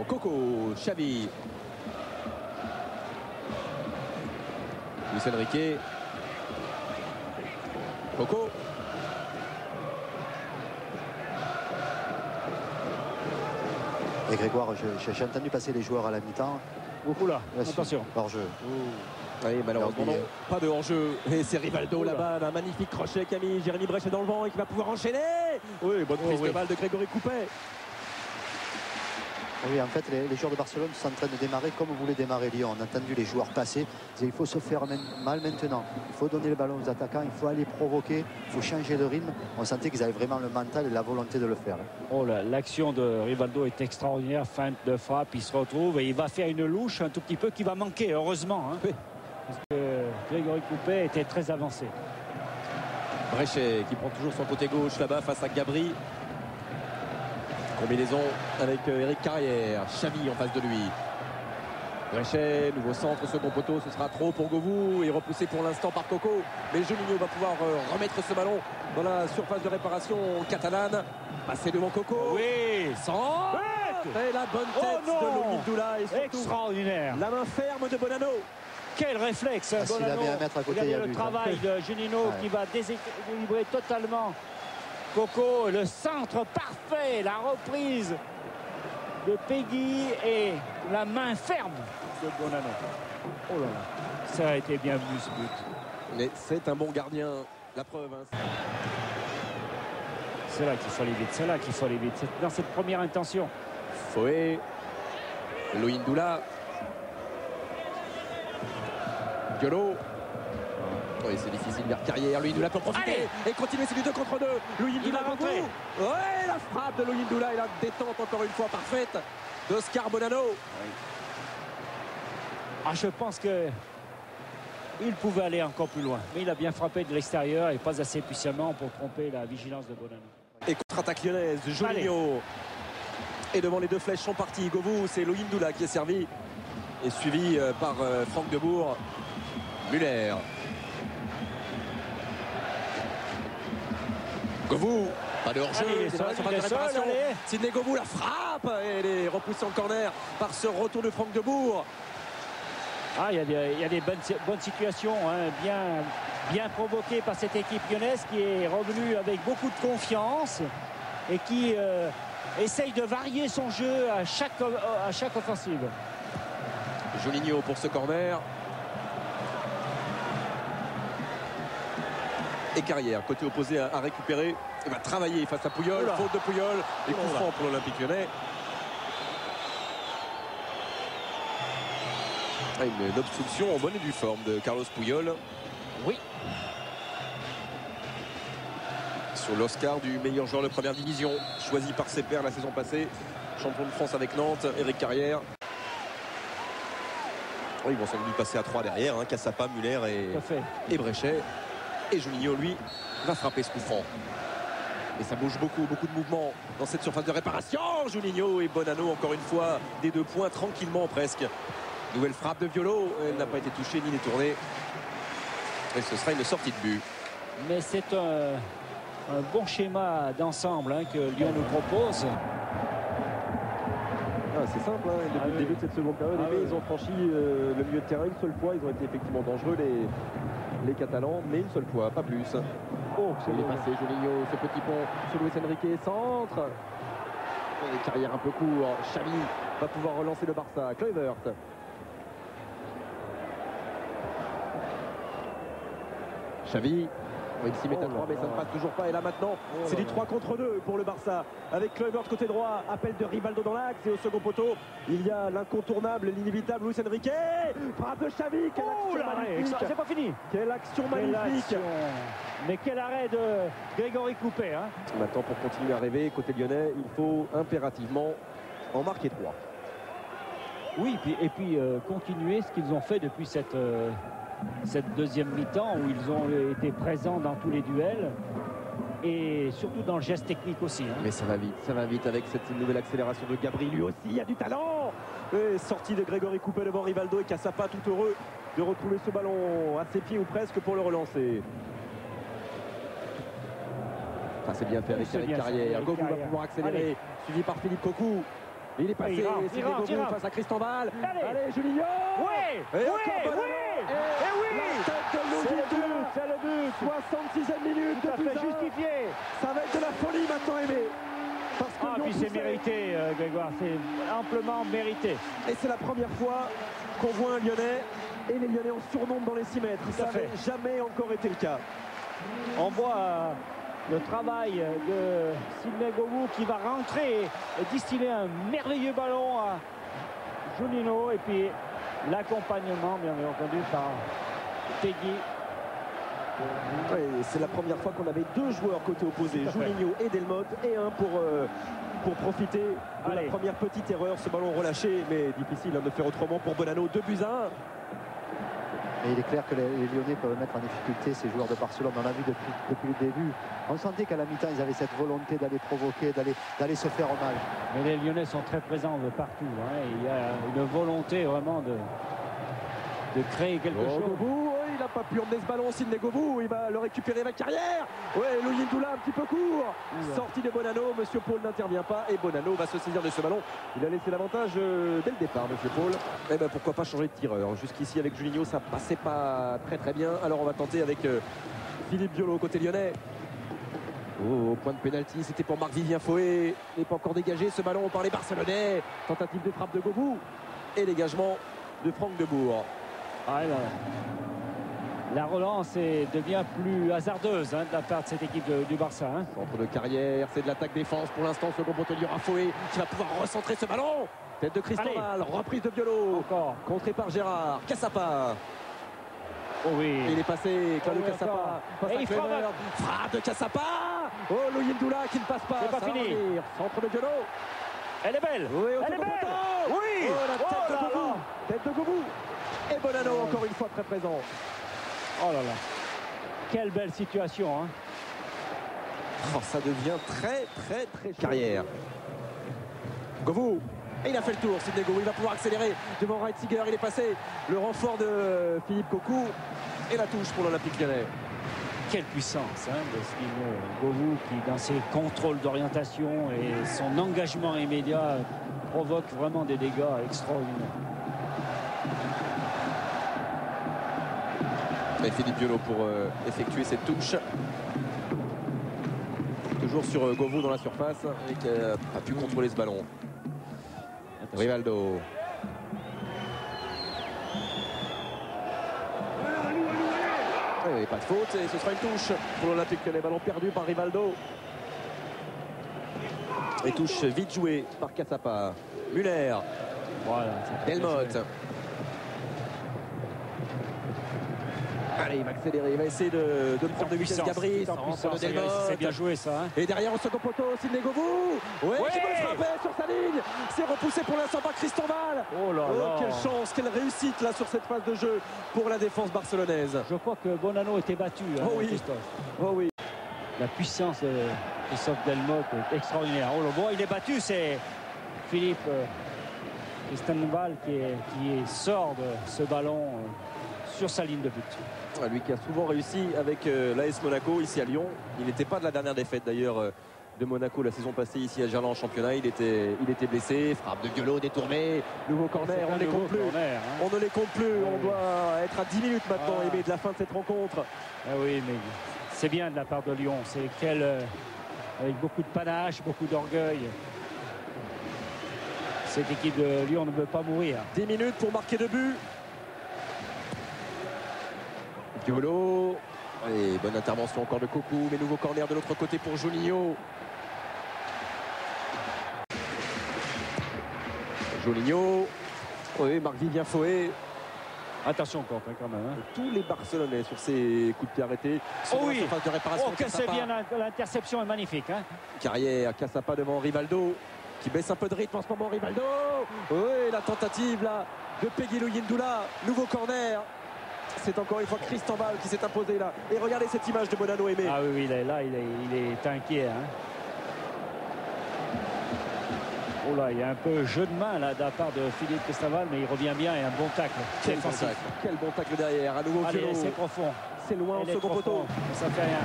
Coco, Xavi. Luis Enrique. Coco. Et Grégoire, j'ai entendu passer les joueurs à la mi-temps. Oula, attention. Hors-jeu. Oui, malheureusement, non. Pas de hors-jeu. Et c'est Rivaldo là-bas. Un magnifique crochet qui a mis Jérémy Bréchet dans le vent et qui va pouvoir enchaîner. Oui, bonne prise de balle de Grégory Coupet. Oui, en fait, les joueurs de Barcelone sont en train de démarrer comme voulait démarrer Lyon. On a entendu les joueurs passer. Il faut se faire mal maintenant. Il faut donner le ballon aux attaquants. Il faut aller provoquer. Il faut changer de rythme. On sentait qu'ils avaient vraiment le mental et la volonté de le faire. Oh là, l'action de Rivaldo est extraordinaire. Feinte de frappe, il se retrouve et il va faire une louche un tout petit peu qui va manquer, heureusement. Hein, parce que Grégory Coupet était très avancé. Bréchet qui prend toujours son côté gauche là-bas face à Gabri. Combinaison avec Eric Carrière. Xavi en face de lui. Bréchet, nouveau centre, second poteau, ce sera trop pour Govou et repoussé pour l'instant par Coco. Mais Juninho va pouvoir remettre ce ballon dans la surface de réparation catalane. Passer devant Coco. Oui, sans. Et la bonne tête de Louis Ndoula. Et surtout, extraordinaire. la main ferme de Bonanno. Quel réflexe, Bonanno. À mettre à côté, il y a le travail de Juninho qui va déséquilibrer totalement Coco, le centre parfait, la reprise de Peggy et la main ferme de Bonanno. Oh là là, ça a été bien vu ce but. Mais c'est un bon gardien, la preuve. Hein. C'est là qu'il faut aller vite, c'est là qu'il faut aller vite. C'est dans cette première intention. Foé, Louis Ndoula, Diolo. Oui, c'est difficile vers Carrière. Louis Ndoula peut profiter et continuer ses 2 contre 2. Louis Ndoula rentré. Ouais, la frappe de Louis Ndoula et la détente encore une fois parfaite d'Oscar Bonanno. Oui. Ah, je pense que il pouvait aller encore plus loin, mais il a bien frappé de l'extérieur et pas assez puissamment pour tromper la vigilance de Bonanno. Et contre-attaque lyonnaise, Juninho. Et devant les 2 flèches sont partis. Govou, c'est Louis Ndoula qui est servi et suivi par Franck Debourg. Muller. Govou, pas de hors-jeu, Sidney Govou la frappe et elle est repoussée en corner par ce retour de Franck Debourg. Ah, il y a des bonnes situations, hein, bien provoquées par cette équipe lyonnaise qui est revenue avec beaucoup de confiance et qui essaye de varier son jeu à chaque offensive. Juninho pour ce corner. Et Carrière, côté opposé à récupérer. Il va travailler face à Puyol. Faute de Puyol. Et coup franc pour l'Olympique Lyonnais. Une obstruction en bonne et due forme de Carlos Puyol. Oui. Sur l'Oscar du meilleur joueur de première division, choisi par ses pairs la saison passée. Champion de France avec Nantes, Eric Carrière. Ils vont sans doute passer à 3 derrière. Hein, Cassapa, Muller et Bréchet. Et Juninho, lui, va frapper ce coup franc. Et ça bouge beaucoup de mouvements dans cette surface de réparation. Juninho et Bonanno, encore une fois, des 2 points tranquillement presque. Nouvelle frappe de Violo. Elle n'a pas été touchée ni détournée. Et ce sera une sortie de but. Mais c'est un bon schéma d'ensemble que Lyon nous propose. C'est simple, hein. Depuis le début de cette seconde période, ils ont franchi le milieu de terrain une seule fois. Ils ont été effectivement dangereux, les Catalans, mais une seule fois, pas plus. Oh, il est passé, Juninho, ce petit pont sur Luis Enrique, centre. Et Carrière un peu court. Xavi va pouvoir relancer le Barça. Kluivert. Xavi. Il s'y met à 3, mais ça ne passe toujours pas. Et là maintenant, c'est du 3 contre 2 pour le Barça. Avec Kluivert côté droit, appel de Rivaldo dans l'axe. Et au second poteau, il y a l'incontournable, l'inévitable Luis Enrique. Frappe de Xavi. Quelle action magnifique. C'est pas fini. Quelle action magnifique. Mais quel arrêt de Grégory Coupet. Hein. Maintenant, pour continuer à rêver, côté lyonnais, il faut impérativement en marquer 3. Oui, et puis continuer ce qu'ils ont fait depuis cette deuxième mi-temps où ils ont été présents dans tous les duels et surtout dans le geste technique aussi. Hein. Mais ça va vite avec cette nouvelle accélération de Gabri. Lui aussi, il y a du talent. Et sortie de Grégory Coupet devant Rivaldo et Cassapa, tout heureux de retrouver ce ballon à ses pieds ou presque pour le relancer. Enfin, c'est bien fait avec Eric Carrière. Govou va pouvoir accélérer, suivi par Philippe Cocu. Il est passé, il rentre. Face à Cristobal. Allez, Juninho. Oui, Et oui, encore oui. Et oui. La tête de Louis, C'est le but. 66e minute. Tout à fait justifié. Ça va être de la folie maintenant, Aimé. Parce que puis c'est mérité, Grégoire. C'est amplement mérité. Et c'est la première fois qu'on voit un Lyonnais. Et les Lyonnais en surnombre dans les 6 mètres. Ça n'avait jamais encore été le cas. On voit le travail de Sidney Govou qui va rentrer et distiller un merveilleux ballon à Juninho. Et puis l'accompagnement, bien entendu, par Peggy. Oui, c'est la première fois qu'on avait 2 joueurs côté opposé, Juninho et Delmotte, et un pour profiter de la première petite erreur. Ce ballon relâché, mais difficile de faire autrement pour Bonanno. 2-1. Et il est clair que les Lyonnais peuvent mettre en difficulté ces joueurs de Barcelone. On l'a vu depuis le début. On sentait qu'à la mi-temps, ils avaient cette volonté d'aller provoquer, d'aller se faire mal. Mais les Lyonnais sont très présents de partout. Il y a une volonté vraiment de créer quelque chose. Il n'a pas pu emmener ce ballon, Sidney Govou. Il va le récupérer avec carrière. Ouais, Louis Ndoula un petit peu court. Sortie de Bonanno. Monsieur Paul n'intervient pas. Et Bonanno va se saisir de ce ballon. Il a laissé l'avantage dès le départ, Monsieur Paul. Eh ben pourquoi pas changer de tireur. Jusqu'ici, avec Juninho, ça passait pas très bien. Alors on va tenter avec Philippe Biolo, côté lyonnais. Au point de pénalty, c'était pour Marc-Vivien Foé. Il n'est pas encore dégagé ce ballon par les Barcelonais. Tentative de frappe de Govou. Et dégagement de Franck Debourg. La relance devient plus hasardeuse de la part de cette équipe du Barça. Centre de carrière, c'est de l'attaque-défense pour l'instant. Second poteau à Foé qui va pouvoir recentrer ce ballon. Tête de Cristobal, reprise de Biolo. Encore. Contré par Gérard. Cassapa. Oh oui. Il est passé, Claudio Cassapa. Et il frappe de Cassapa. Oh, Louis Ndoula qui ne passe pas. C'est pas fini. Centre de Biolo. Elle est belle. Oui, elle est belle. Oui. Oh, la tête de Govou. Tête de Govou. Et Bonanno encore une fois très présent. Oh là là. Quelle belle situation. Ça devient très carrière. Govou. Et il a fait le tour, Sidney Govou. Il va pouvoir accélérer devant Reitziger. Il est passé. Le renfort de Philippe Cocu. Et la touche pour l'Olympique Lyonnais. Quelle puissance de Sidney Govou qui, dans ses contrôles d'orientation et son engagement immédiat, provoque vraiment des dégâts extraordinaires. Et Philippe Biolo pour effectuer cette touche. Toujours sur Govou dans la surface et qui n'a pas pu contrôler ce ballon. Attention. Rivaldo. Et pas de faute et ce sera une touche pour l'Olympique Lyonnais. Ballon perdu par Rivaldo. Et touche vite jouée par Cassapa. Muller. Voilà, Delmotte. Allez, il va accélérer, il va essayer de prendre de vitesse Gabri. C'est bien joué ça. Et derrière au second poteau, Sidney Govou. Ouais, qui peut frapper sur sa ligne. C'est repoussé pour l'instant par Cristobal. Oh là là. Quelle chance, quelle réussite là sur cette phase de jeu pour la défense barcelonaise. Je crois que Bonanno était battu. Oh oui. Christophe. Oh oui. La puissance de Christophe Delmotte est extraordinaire. Oh là, bon, il est battu, c'est Philippe Cristobal qui sort de ce ballon sur sa ligne de but. Lui qui a souvent réussi avec l'AS Monaco ici à Lyon. Il n'était pas de la dernière défaite d'ailleurs de Monaco la saison passée ici à Gerland en championnat. Il était blessé. Frappe de Biolo détourné. Nouveau corner. On ne les compte plus. On ne les compte plus. On doit être à 10 minutes maintenant Aimé, de la fin de cette rencontre. Ah oui, mais c'est bien de la part de Lyon. C'est avec beaucoup de panache, beaucoup d'orgueil. Cette équipe de Lyon ne veut pas mourir. 10 minutes pour marquer 2 buts. Biolo. Allez, bonne intervention encore de Cocu, mais nouveau corner de l'autre côté pour Juninho. Juninho. Oui, Marc-Vivien Foé. Attention quand même. Tous les Barcelonais sur ces coups de pied arrêtés sont en phase de réparation. Oh, que c'est bien, l'interception est magnifique. Carrière, Cassapa devant Rivaldo, qui baisse un peu de rythme en ce moment. Rivaldo. Oui, la tentative là de Peggy Louis Ndoula. Nouveau corner. C'est encore une fois Cristobal qui s'est imposé là. Et regardez cette image de Bonanno Aimé. Ah oui, il est inquiet. Oh là, il y a un peu jeu de main là de la part de Philippe Cristobal, mais il revient bien et un bon tacle. Quel bon tacle derrière. À nouveau Allez, c'est profond. C'est loin au second poteau. Ça fait rien.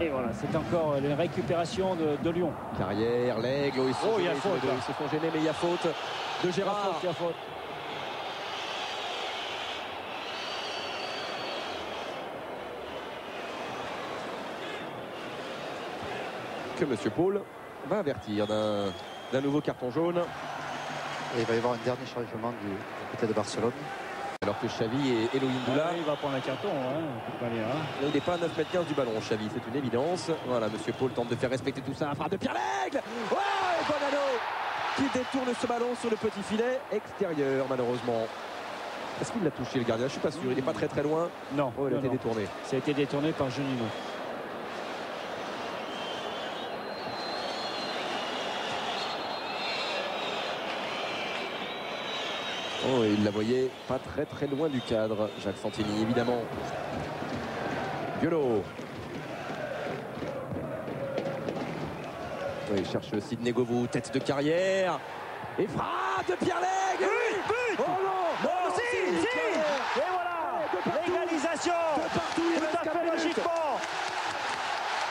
Et voilà, c'est encore une récupération de Lyon. Carrière, l'Aigle, ils il y a faute, ils se font gêner, mais il y a faute de Gérard. Il y a faute. Que Monsieur Paul va avertir d'un nouveau carton jaune. Et il va y avoir un dernier changement du côté de Barcelone. Alors que Xavi et Elohim Doula. Il va prendre un carton, hein, il n'est pas à 9 mètres 15 du ballon, Xavi, c'est une évidence. Voilà, Monsieur Paul tente de faire respecter tout ça. Frappe de Pierre Lègle. Ouais, Bonanno qui détourne ce ballon sur le petit filet extérieur, malheureusement. Est-ce qu'il l'a touché, le gardien? Je suis pas sûr, il n'est pas très loin. Non, il a été détourné. Ça a été détourné par Juninho. Oh, il la voyait pas très loin du cadre, Jacques Santini, évidemment. Violo. Oui, il cherche Sidney Govou, tête de carrière. Et frappe de Pierre Lègle. But. Oh non, non, si. Et voilà, l'égalisation. De partout, il tout à fait logiquement.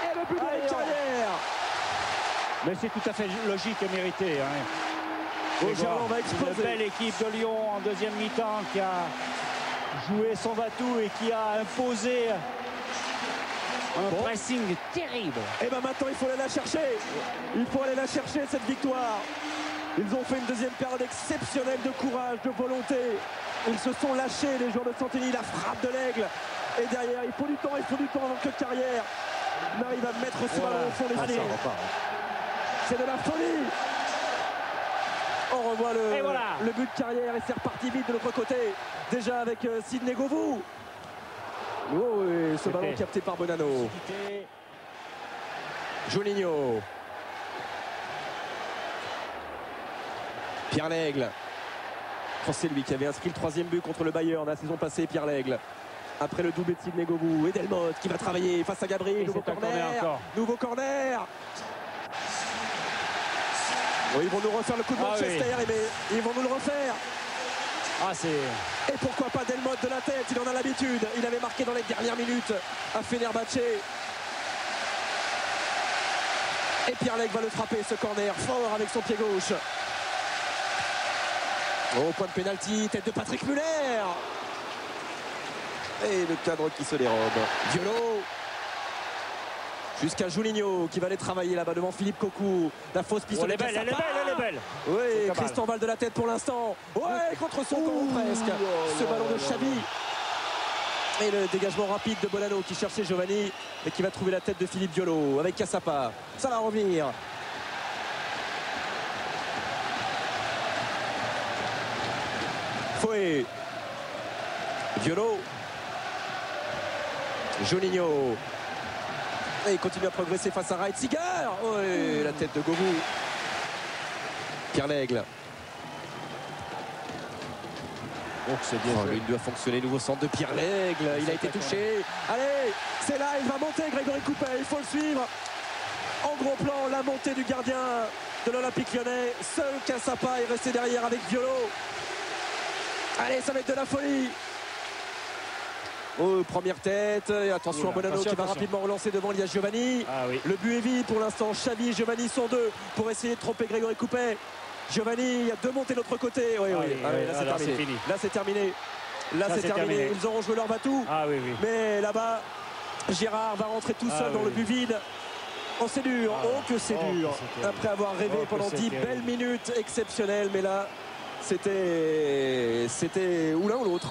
Et le but de la carrière. Mais c'est tout à fait logique et mérité. Hein. Va exploser. Une belle équipe de Lyon en deuxième mi-temps qui a joué son va-tout et qui a imposé un pressing terrible. Et bien maintenant il faut aller la chercher. Il faut aller la chercher, cette victoire. Ils ont fait une deuxième période exceptionnelle de courage, de volonté. Ils se sont lâchés, les joueurs de Santini. La frappe de l'Aigle. Et derrière, il faut du temps avant que Carrière n'arrive à mettre ce ballon au fond des filets. C'est de la folie. On revoit le but de Carrière et c'est reparti vite de l'autre côté. Déjà avec Sidney Govou. Oh, et ce ballon capté par Bonanno. Juninho. Pierre Lègle. Oh, c'est lui qui avait inscrit le 3e but contre le Bayern la saison passée, Pierre Lègle. Après le doublé de Sidney Govou et Delmotte qui va travailler face à Gabriel. Nouveau corner. Oui, ils vont nous refaire le coup de Manchester, mais ils vont nous le refaire. Et pourquoi pas Delmotte de la tête, il en a l'habitude. Il avait marqué dans les dernières minutes à Fenerbahçe. Et Pierre Lègle va le frapper, ce corner, fort avec son pied gauche. Au point de pénalty, tête de Patrick Muller. Et le cadre qui se dérobe. Violo. Jusqu'à Juninho qui va aller travailler là-bas devant Philippe Cocu. La fausse piste. Elle est belle. Oui, Christian Val de la tête pour l'instant. Ouais, contre son camp presque. Ce ballon de Xavi. Et le dégagement rapide de Bonanno qui cherchait Giovanni et qui va trouver la tête de Philippe Violo avec Cassapa. Ça va revenir. Fouet. Violo. Juninho. Et il continue à progresser face à Reitziger. Oui, la tête de Govou. Pierre Lègle. C'est bien. Il doit fonctionner. Nouveau centre de Pierre Lègle. Il a été touché. Allez, c'est là, il va monter Grégory Coupet. Il faut le suivre. En gros plan, la montée du gardien de l'Olympique Lyonnais. Seul Cassapa est resté derrière avec Violo. Allez, ça va être de la folie. Oh, première tête, et attention à Bonanno qui va rapidement relancer devant, il y a Giovanni. Le but est vide pour l'instant, Xavi et Giovanni sont deux pour essayer de tromper Grégory Coupet. Giovanni, il y a deux montées de l'autre côté. Là c'est terminé. Là c'est terminé. Ils auront joué leur batou. Mais là-bas, Gérard va rentrer tout seul dans le but vide. Oh, c'est dur, que c'est dur. Après avoir rêvé pendant 10 belles minutes exceptionnelles, mais là, c'était ou l'un ou l'autre.